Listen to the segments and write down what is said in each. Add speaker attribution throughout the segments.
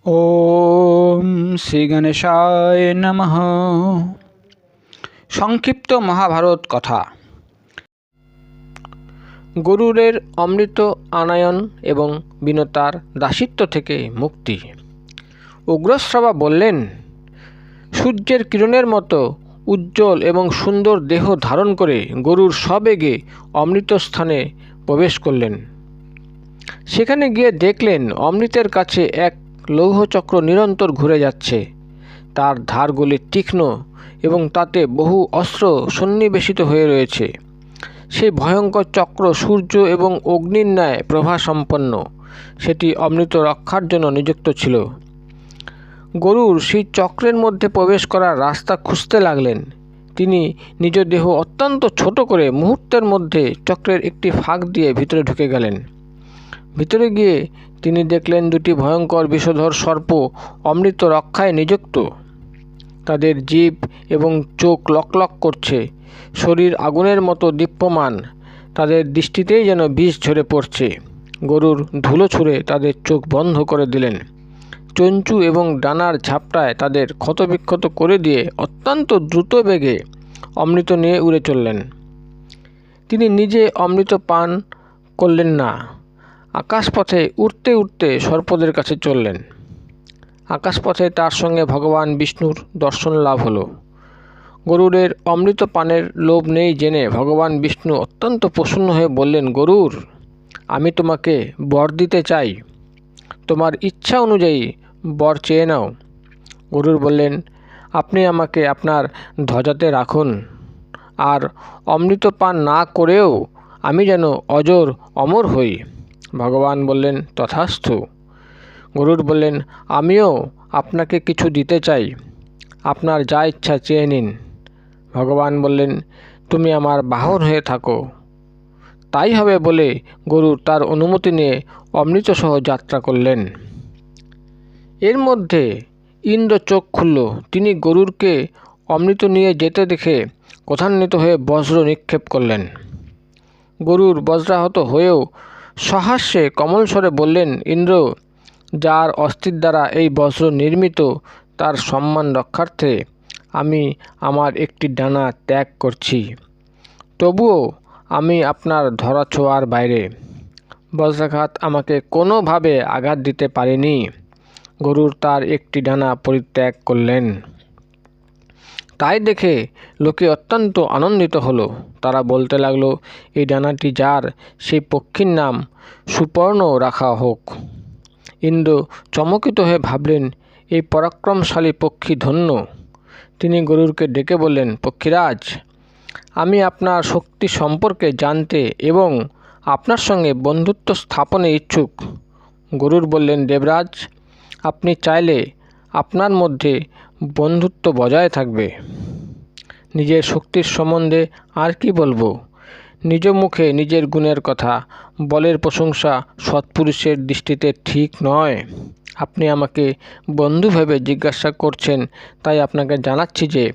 Speaker 1: ওম শ্রী গণেশায় নমঃ। সংক্ষিপ্ত মহাভারত কথা। গরুরের অমৃত আনয়ন এবং বিনতার দাসিত্ব থেকে মুক্তি। উগ্রশ্রবা বললেন, সূর্যের কিরণের মতো উজ্জ্বল এবং সুন্দর দেহ ধারণ করে গরুর সবেগে অমৃত স্থানে প্রবেশ করলেন। সেখানে গিয়ে দেখলেন অমৃতের কাছে এক লৌহচক্র নিরন্তর ঘুরে যাচ্ছে। তার ধারগুলি তীক্ষ্ণ এবং তাতে বহু অস্ত্র সন্নিবেশিত হয়ে রয়েছে। সেই ভয়ঙ্কর চক্র সূর্য এবং অগ্নির ন্যায় প্রভাসম্পন্ন। সেটি অমৃত রক্ষার জন্য নিযুক্ত ছিল। গরুর সেই চক্রের মধ্যে প্রবেশ করার রাস্তা খুঁজতে লাগলেন। তিনি নিজ দেহ অত্যন্ত ছোট করে মুহূর্তের মধ্যে চক্রের একটি ফাঁক দিয়ে ভিতরে ঢুকে গেলেন। ভিতরে গিয়ে তিনি দেখলেন দুটি ভয়ঙ্কর বিষধর সর্প অমৃত রক্ষায় নিযুক্ত। তাদের জিভ এবং চোখ লকলক করছে, শরীর আগুনের মতো দীপ্যমান। তাদের দৃষ্টিতেই যেন বিষ ঝরে পড়ছে। গরুর ধুলো ছুঁড়ে তাদের চোখ বন্ধ করে দিলেন। চঞ্চু এবং ডানার ঝাপটায় তাদের ক্ষতবিক্ষত করে দিয়ে অত্যন্ত দ্রুত বেগে অমৃত নিয়ে উড়ে চললেন। তিনি নিজে অমৃত পান করলেন না। আকাশপথে উড়তে উড়তে সর্পদের কাছে চললেন। আকাশপথে তার সঙ্গে ভগবান বিষ্ণুর দর্শন লাভ হলো। গরুরের অমৃত পানের লোভ নেই জেনে ভগবান বিষ্ণু অত্যন্ত প্রসন্ন হয়ে বললেন, গরুর, আমি তোমাকে বর দিতে চাই। তোমার ইচ্ছা অনুযায়ী বর চেয়ে নাও। গরুর বললেন, আপনি আমাকে আপনার ধ্বজাতে রাখুন, আর অমৃত পান না করেও আমি যেন অজর অমর হই। ভগবান বললেন, তথাস্তু। গরুর বললেন, আমিও আপনাকে কিছু দিতে চাই, আপনার যা ইচ্ছা চেয়ে নিন। ভগবান বললেন, তুমি আমার বাহন হয়ে থাকো। তাই হবে বলে গরুর তার অনুমতি নিয়ে অমৃতসহ যাত্রা করলেন। এর মধ্যে ইন্দ্র চোখ খুলল। তিনি গরুরকে অমৃত নিয়ে যেতে দেখে ক্রোধান্বিত হয়ে বজ্র নিক্ষেপ করলেন। গরুর বজ্রাহত হয়েও সহাস্যে কমলস্বরে বললেন, ইন্দ্র, যার অস্থির দ্বারা এই বজ্র নির্মিত, তার সম্মান রক্ষার্থে আমি আমার একটি ডানা ত্যাগ করছি। তবুও আমি আপনার ধরাছোঁয়ার বাইরে। বজ্রাঘাত আমাকে কোনোভাবে আঘাত দিতে পারেনি। গরুর তার একটি ডানা পরিত্যাগ করলেন। তাই দেখে লোকে অত্যন্ত আনন্দিত হলো। তারা বলতে লাগলো, এই ডানাটি যার, সেই পক্ষীর নাম সুপর্ণ রাখা হোক। ইন্দ্র চমকিত হয়ে ভাবলেন, এই পরাক্রমশালী পক্ষী ধন্য। তিনি গরুরকে ডেকে বললেন, পক্ষীরাজ, আমি আপনার শক্তি সম্পর্কে জানতে এবং আপনার সঙ্গে বন্ধুত্ব স্থাপনে ইচ্ছুক। গরুর বললেন, দেবরাজ, আপনি চাইলে আপনার মধ্যে বন্ধুত্ব বজায় থাকবে। নিজের শক্তির সম্বন্ধে আর কি বলবো? নিজ মুখে নিজের গুণের কথা বলের প্রশংসা সৎপুরুষের দৃষ্টিতে ঠিক নয়। আপনি আমাকে বন্ধু ভেবে জিজ্ঞাসা করছেন, তাই আপনাকে জানাচ্ছি যে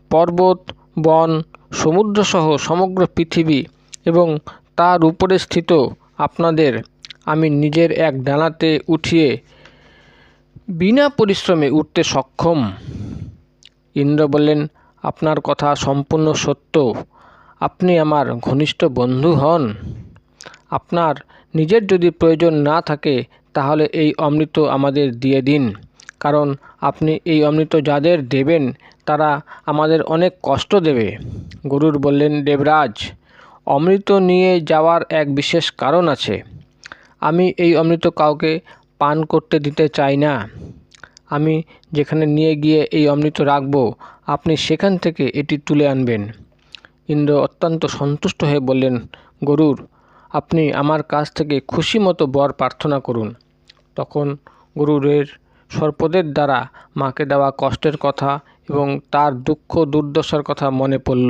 Speaker 1: পর্বত, বন, সমুদ্রসহ সমগ্র পৃথিবী এবং তার উপরে স্থিত আপনাদের আমি নিজের এক ডানাতে উঠিয়ে বিনা পরিশ্রমে উঠতে সক্ষম। ইন্দ্র বললেন, আপনার কথা সম্পূর্ণ সত্য। আপনি আমার ঘনিষ্ঠ বন্ধু হন। আপনার নিজের যদি প্রয়োজন না থাকে তাহলে এই অমৃত আমাদের দিয়ে দিন, কারণ আপনি এই অমৃত যাদের দেবেন তারা আমাদের অনেক কষ্ট দেবে। গরুর বললেন, দেবরাজ, অমৃত নিয়ে যাওয়ার এক বিশেষ কারণ আছে। আমি এই অমৃত কাউকে পান করতে দিতে চাই না। আমি যেখানে নিয়ে গিয়ে এই অমৃত রাখব, আপনি সেখান থেকে এটি তুলে আনবেন। ইন্দ্র অত্যন্ত সন্তুষ্ট হয়ে বললেন, গরুর, আপনি আমার কাছ থেকে খুশি মতো বর প্রার্থনা করুন। তখন গরুরের সর্পদের দ্বারা মাকে দেওয়া কষ্টের কথা এবং তার দুঃখ দুর্দশার কথা মনে পড়ল।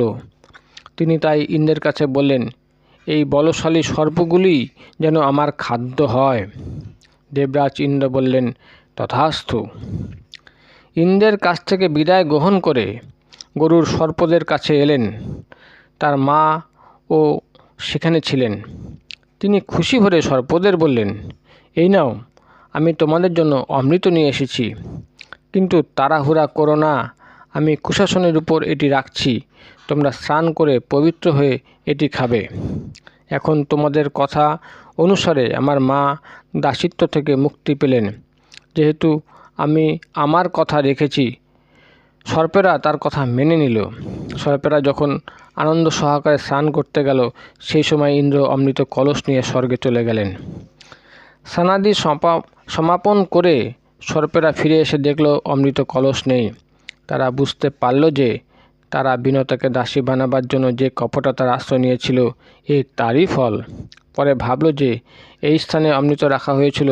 Speaker 1: তিনি তাই ইন্দ্রের কাছে বললেন, এই বলশালী সর্পগুলি যেন আমার খাদ্য হয়। দেবরাজ ইন্দ্র বললেন, তথাস্তু। ইন্দ্রের কাছ থেকে বিদায় গ্রহণ করে গরুর সর্পদের কাছে এলেন। তার মা ও সেখানে ছিলেন। তিনি খুশি ভরে সর্পদের বললেন, এই নাও, আমি তোমাদের জন্য অমৃত নিয়ে এসেছি, কিন্তু তাড়াহুড়া করো না। আমি কুশাসনের উপর এটি রাখছি, তোমরা স্নান করে পবিত্র হয়ে এটি খাবে। এখন তোমাদের কথা অনুসারে আমার মা দাসিত্ব থেকে মুক্তি পেলেন, যেহেতু আমি আমার কথা রেখেছি। সর্পেরা তার কথা মেনে নিল। সর্পেরা যখন আনন্দ সহকারে স্নান করতে গেল, সেই সময় ইন্দ্র অমৃত কলস নিয়ে স্বর্গে চলে গেলেন। স্নানাদি সমাপন করে সর্পেরা ফিরে এসে দেখল অমৃত কলস নেই। তারা বুঝতে পারল যে তারা বিনতাকে দাসী বানাবার জন্য যে কপটতার আশ্রয় নিয়েছিল, তারই ফল। পরে ভাবল যে এই স্থানে অমৃত রাখা হয়েছিল,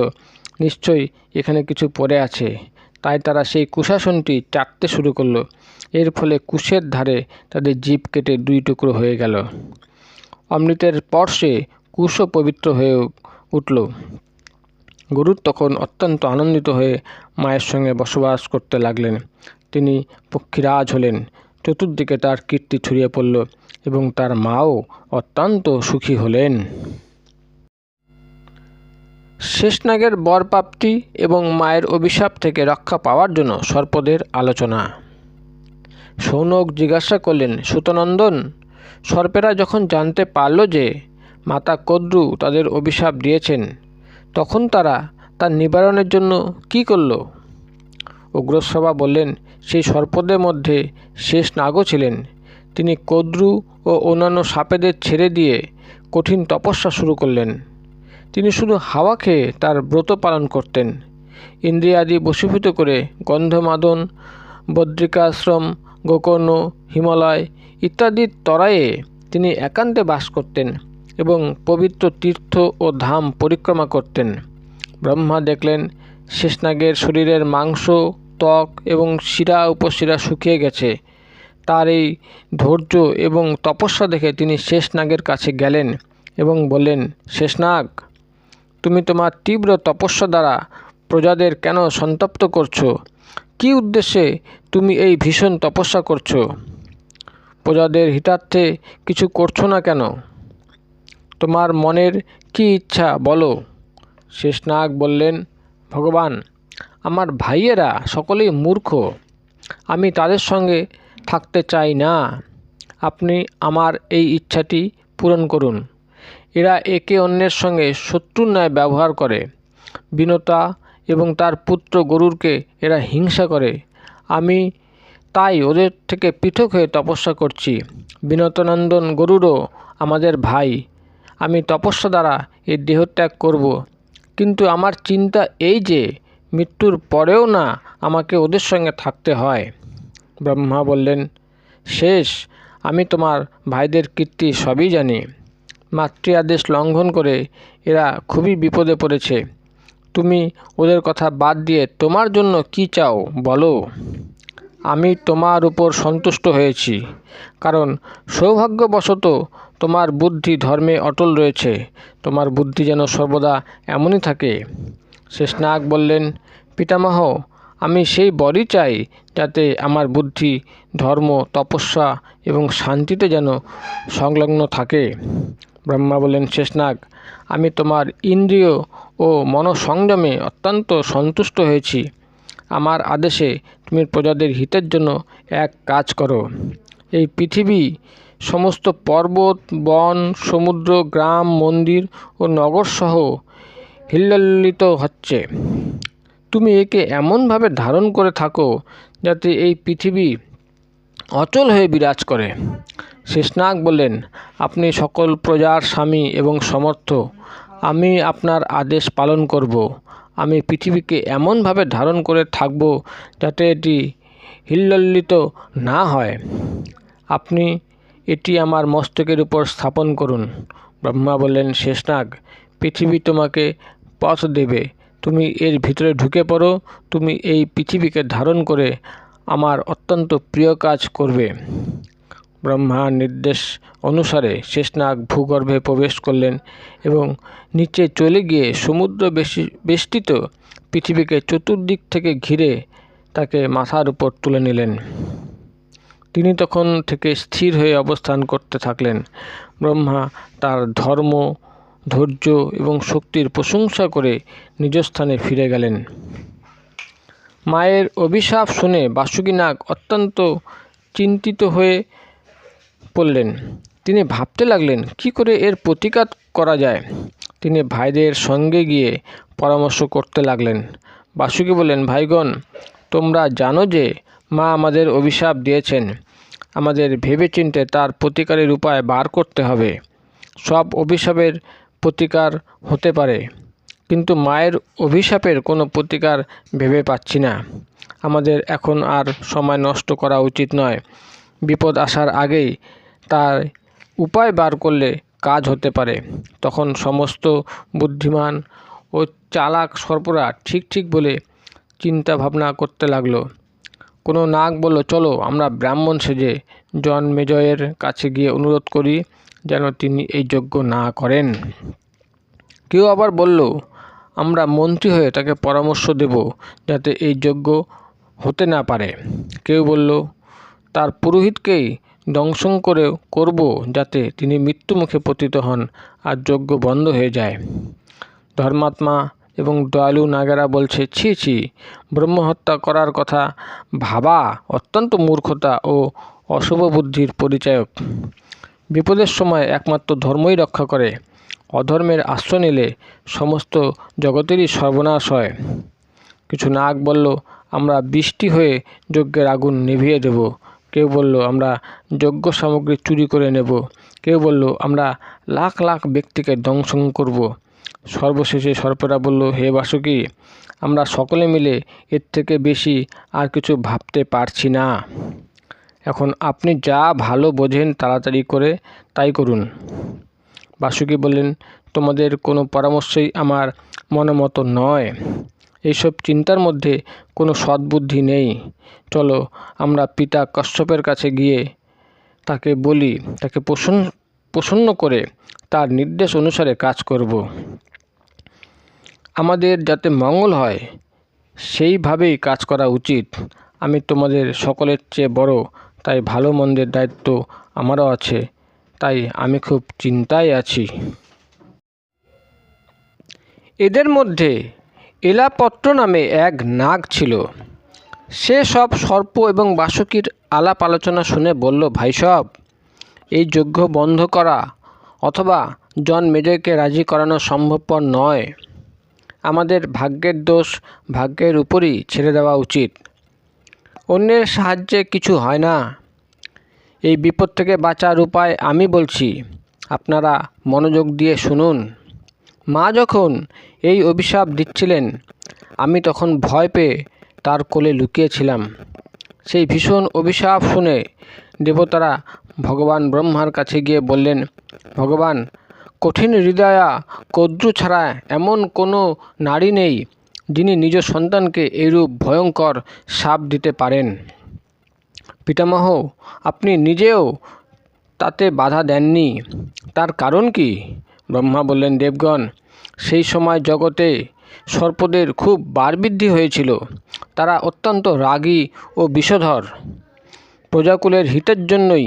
Speaker 1: নিশ্চয়ই এখানে কিছু পড়ে আছে। তাই তারা সেই কুশাসনটি চাটতে শুরু করলো। এর ফলে কুশের ধারে তাদের জিভ কেটে 2 টুকরো হয়ে গেল। অমৃতের স্পর্শে কুশও পবিত্র হয়ে উঠল। গরুর তখন অত্যন্ত আনন্দিত হয়ে মায়ের সঙ্গে বসবাস করতে লাগলেন। তিনি পক্ষীরাজ হলেন। চতুর্দিকে তার কীর্তি ছড়িয়ে পড়ল এবং তার মাও অত্যন্ত সুখী হলেন। শেষনাগের বরপ্রাপ্তি এবং মায়ের অভিশাপ থেকে রক্ষা পাওয়ার জন্য সর্পদের আলোচনা। শৌনক জিজ্ঞাসা করলেন, সুতনন্দন, সর্পেরা যখন জানতে পারল যে মাতা কদ্রু তাদের অভিশাপ দিয়েছেন, তখন তারা তার নিবারণের জন্য কি করল? উগ্রশ্রবা বললেন, সেই সর্পদের মধ্যে শেষনাগও ছিলেন। তিনি কদ্রু ও অন্যান্য সাপেদের ছেড়ে দিয়ে কঠিন তপস্যা শুরু করলেন। তিনি শুধু হাওয়া খেয়ে তার ব্রত পালন করতেন। ইন্দ্রিয়াদি বশীভূত করে গন্ধমাদন, বদ্রিকাশ্রম, গোকর্ণ, হিমালয় ইত্যাদির তরায়ে তিনি একান্তে বাস করতেন এবং পবিত্র তীর্থ ও ধাম পরিক্রমা করতেন। ব্রহ্মা দেখলেন শেষনাগের শরীরের মাংস, ত্বক এবং শিরা উপশিরা শুকিয়ে গেছে। তার এই ধৈর্য এবং তপস্যা দেখে তিনি শেষনাগের কাছে গেলেন এবং বললেন, শেষনাগ, তুমি তোমার তীব্র তপস্যা দ্বারা প্রজাদের কেন সন্তপ্ত করছো? কী উদ্দেশ্যে তুমি এই ভীষণ তপস্যা করছো? প্রজাদের হিতার্থে কিছু করছো না কেন? তোমার মনের কি ইচ্ছা বলো? শেষনাগ বললেন, ভগবান, আমার ভাইয়েরা সকলেই মূর্খ। আমি তাদের সঙ্গে থাকতে চাই না। আপনি আমার এই ইচ্ছাটি পূরণ করুন। এরা একে অন্যের সঙ্গে শত্রুর ন্যায় ব্যবহার করে। বিনতা এবং তার পুত্র গরুরকে এরা হিংসা করে। আমি তাই ওদের থেকে পৃথক হয়ে তপস্যা করছি। বিনতনন্দন গরুরও আমাদের ভাই। আমি তপস্যা দ্বারা এই দেহত্যাগ করব, কিন্তু আমার চিন্তা এই যে মৃত্যুর পরেও না আমাকে ওদের সঙ্গে থাকতে হয়। ব্রহ্মা বললেন, শেষ, আমি তোমার ভাইদের কীর্তি সবই জানি। মাতৃ আদেশ লঙ্ঘন করে এরা খুবই বিপদে পড়েছে। তুমি ওদের কথা বাদ দিয়ে তোমার জন্য কি চাও বলো। আমি তোমার উপর সন্তুষ্ট হয়েছি, কারণ সৌভাগ্যবশত তোমার বুদ্ধি ধর্মে অটল রয়েছে। তোমার বুদ্ধি যেন সর্বদা এমনই থাকে। শেষনাগ বললেন, পিতামহ, আমি সেই বরই চাই যাতে আমার বুদ্ধি ধর্ম, তপস্যা এবং শান্তিতে যেন সংলগ্ন থাকে। ব্রহ্মা বললেন, শেষনাগ, আমি তোমার ইন্দ্রিয় ও মনঃসংযমে অত্যন্ত সন্তুষ্ট হয়েছি। আমার আদেশে তুমি প্রজাদের হিতের জন্য এক কাজ করো। এই পৃথিবী সমস্ত পর্বত, বন, সমুদ্র, গ্রাম, মন্দির ও নগরসহ হিল্লোলিত হচ্ছে। তুমি একে এমনভাবে ধারণ করে থাকো যাতে এই পৃথিবী অচল হয়ে বিরাজ করে। শেষনাগ বললেন, আপনি সকল প্রজার স্বামী এবং সমর্থ। আমি আপনার আদেশ পালন করব। আমি পৃথিবীকে এমনভাবে ধারণ করে থাকব যাতে এটি হিল্লোলিত না হয়। আপনি এটি আমার মস্তকের উপর স্থাপন করুন। ব্রহ্মা বললেন, শেষনাগ, পৃথিবী তোমাকে পথ দেবে। তুমি এর ভিতরে ঢুকে পড়ো। তুমি এই পৃথিবীকে ধারণ করে আমার অত্যন্ত প্রিয় কাজ করবে। ব্রহ্মার নির্দেশ অনুসারে শেষনাগ ভূগর্ভে প্রবেশ করলেন এবং নিচে চলে গিয়ে সমুদ্র বেষ্টিত পৃথিবীকে চতুর্দিক থেকে ঘিরে তাকে মাথার উপর তুলে নিলেন। তিনি তখন থেকে স্থির হয়ে অবস্থান করতে থাকলেন। ব্রহ্মা তার ধর্ম, ধৈর্য এবং শক্তির প্রশংসা করে নিজ স্থানে ফিরে গেলেন। মায়ের অভিশাপ শুনে বাসুকী নাগ অত্যন্ত চিন্তিত হয়ে পড়লেন। তিনি ভাবতে লাগলেন কী করে এর প্রতিকার করা যায়। তিনি ভাইদের সঙ্গে গিয়ে পরামর্শ করতে লাগলেন। বাসুকী বললেন, ভাইগণ, তোমরা জানো যে মা আমাদের অভিশাপ দিয়েছেন। আমাদের ভেবেচিন্তে তার প্রতিকারের উপায় বার করতে হবে। সব অভিশাপের প্রতিকার হতে পারে, কিন্তু মায়ের অভিশাপের কোনো প্রতিকার ভেবে পাচ্ছি না। আমাদের এখন আর সময় নষ্ট করা উচিত নয়। বিপদ আসার আগেই তার উপায় বার করলে কাজ হতে পারে। তখন সমস্ত বুদ্ধিমান ও চালাক সর্পরা ঠিক বলে চিন্তা ভাবনা করতে লাগলো। কোনো নাগ বলল, চলো আমরা ব্রাহ্মণ সেজে জনমেজয়ের কাছে গিয়ে অনুরোধ করি যেন তিনি এই যজ্ঞ না করেন। কেউ আবার বলল, আমরা মন্ত্রী হয়ে তাকে পরামর্শ দেব যাতে এই যজ্ঞ হতে না পারে। কেউ বলল, তার পুরোহিতকেই দংশন করব যাতে তিনি মৃত্যুমুখে পতিত হন আর যজ্ঞ বন্ধ হয়ে যায়। ধর্মাত্মা এবং দয়ালু নাগেরা বলছে, ছি, ব্রহ্মহত্যা করার কথা ভাবা অত্যন্ত মূর্খতা ও অশুভ বুদ্ধির পরিচায়ক। বিপদের সময় একমাত্র ধর্মই রক্ষা করে। অধর্মের আশ্রয় নিলে সমস্ত জগতেরই সর্বনাশ হয়। কিছু নাগ বলল, আমরা বৃষ্টি হয়ে যজ্ঞের আগুন নিভিয়ে দেব। কেউ বলল, আমরা যজ্ঞ সামগ্রী চুরি করে নেব। কেউ বলল, আমরা লাখ ব্যক্তিকে দংশন করব। সর্বশেষে সর্পেরা বলল, হে বাসুকী, আমরা সকলে মিলে এর থেকে বেশি আর কিছু ভাবতে পারছি না। এখন আপনি যা ভালো বোঝেন তাড়াতাড়ি করে তাই করুন। বাসুকী বললেন, তোমাদের কোনো পরামর্শই আমার মনোমতো নয়। এইসব চিন্তার মধ্যে কোনো সদ্বুদ্ধি নেই। চলো আমরা পিতা কশ্যপের কাছে গিয়ে তাকে বলি, তাকে প্রসন্ন করে তার নির্দেশ অনুসারে কাজ করব। আমাদের যাতে মঙ্গল হয় সেইভাবেই কাজ করা উচিত। আমি তোমাদের সকলের চেয়ে বড়, তাই ভালো মন্দের দায়িত্ব আমারও আছে। তাই আমি খুব চিন্তায় আছি। এদের মধ্যে এলাপত্র নামে এক নাগ ছিল। সে সব সর্প এবং বাসুকীর আলাপ আলোচনা শুনে বলল, ভাই সব, এই যজ্ঞ বন্ধ করা অথবা জনমেজয়কে রাজি করানো সম্ভবপর নয়। আমাদের ভাগ্যের দোষ ভাগ্যের উপরই ছেড়ে দেওয়া উচিত। অন্যের সাহায্যে কিছু হয় না। এই বিপদ থেকে বাঁচার উপায় আমি বলছি, আপনারা মনোযোগ দিয়ে শুনুন। মা যখন এই অভিশাপ দিচ্ছিলেন, আমি তখন ভয় পেয়ে তার কোলে লুকিয়েছিলাম। সেই ভীষণ অভিশাপ শুনে দেবতারা ভগবান ব্রহ্মার কাছে গিয়ে বললেন, ভগবান, কঠিন হৃদয়া কদ্রু ছাড়া এমন কোনো নারী নেই যিনি নিজ সন্তানকে এইরূপ ভয়ঙ্কর শাপ দিতে পারেন। পিতামহ, আপনি নিজেও তাতে বাধা দেননি, তার কারণ কি? ব্রহ্মা বললেন, দেবগণ, সেই সময় জগতে সর্পদের খুব বাড়বৃদ্ধি হয়েছিল। তারা অত্যন্ত রাগী ও বিষধর। প্রজাকুলের হিতের জন্যই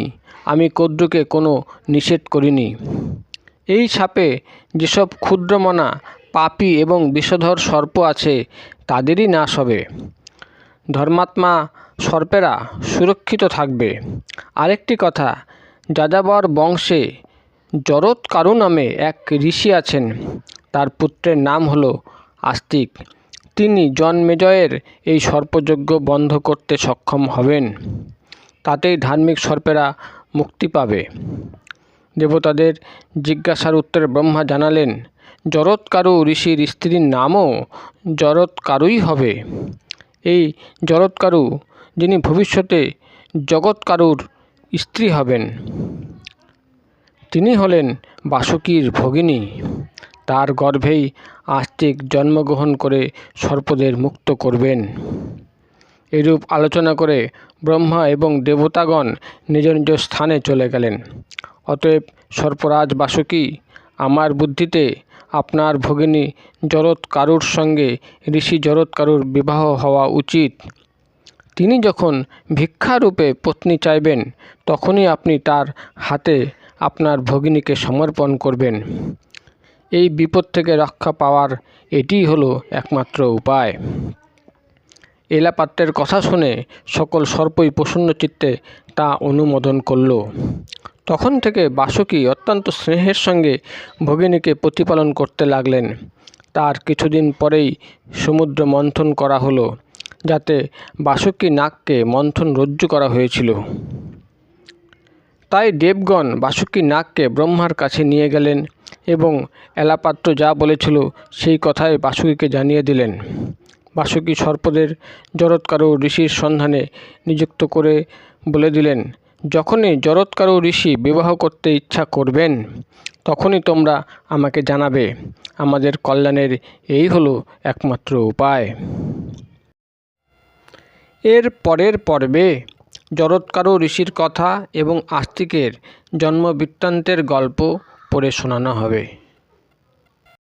Speaker 1: আমি কদ্রুকে কোনো নিষেধ করিনি। এই সাপে যেসব ক্ষুদ্রমনা পাপী এবং বিষধর সর্প আছে তাদেরই নাশ হবে। ধর্মাত্মা সর্পেরা সুরক্ষিত থাকবে। আরেকটি কথা, যাযাবর বংশে জরৎকারু নামে এক ঋষি আছেন। তার পুত্রের নাম হলো আস্তিক। তিনি জনমেজয়ের এই সর্পযজ্ঞ বন্ধ করতে সক্ষম হবেন। তাতেই ধার্মিক সর্পেরা মুক্তি পাবে। দেবতাদের জিজ্ঞাসার উত্তরে ব্রহ্মা জানালেন, জরৎকারু ঋষির স্ত্রীর নামও জরৎকারুই হবে। এই জরৎকারু, যিনি ভবিষ্যতে জগৎকারুর স্ত্রী হবেন, তিনি হলেন বাসুকীর ভগিনী। তার গর্ভেই আস্তিক জন্মগ্রহণ করে সর্পদের মুক্ত করবেন। এরূপ আলোচনা করে ব্রহ্মা এবং দেবতাগণ নিজ নিজ স্থানে চলে গেলেন। অতএব সর্পরাজ বাসুকী, আমার বুদ্ধিতে আপনার ভগিনী জরৎকারুর সঙ্গে ঋষি জরৎকারুর বিবাহ হওয়া উচিত। তিনি যখন ভিক্ষারূপে পত্নী চাইবেন, তখনই আপনি তার হাতে আপনার ভগিনীকে সমর্পণ করবেন। এই বিপদ থেকে রক্ষা পাওয়ার এটিই হলো একমাত্র উপায়। এলাপাত্রের কথা শুনে সকল সর্পই প্রসন্ন চিত্তে তা অনুমোদন করল। তখন থেকে বাসুকী অত্যন্ত স্নেহের সঙ্গে ভগিনীকে প্রতিপালন করতে লাগলেন। তার কিছুদিন পরেই সমুদ্র মন্থন করা হলো, যাতে বাসুকী নাগকে মন্থন রজ্জু করা হয়েছিল। তাই দেবগণ বাসুকী নাগকে ব্রহ্মার কাছে নিয়ে গেলেন এবং এলাপাত্র যা বলেছিল সেই কথাই বাসুকীকে জানিয়ে দিলেন। বাসুকী সর্পদের জরৎকারু ঋষির সন্ধানে নিযুক্ত করে বলে দিলেন, যখনই জরৎকারু ঋষি বিবাহ করতে ইচ্ছা করবেন তখনই তোমরা আমাকে জানাবে। আমাদের কল্যাণের এই হলো একমাত্র উপায়। এর পরের পর্বে জরৎকারু ঋষির কথা এবং আস্তিকের জন্ম বৃত্তান্তের গল্প পড়ে শোনানো হবে।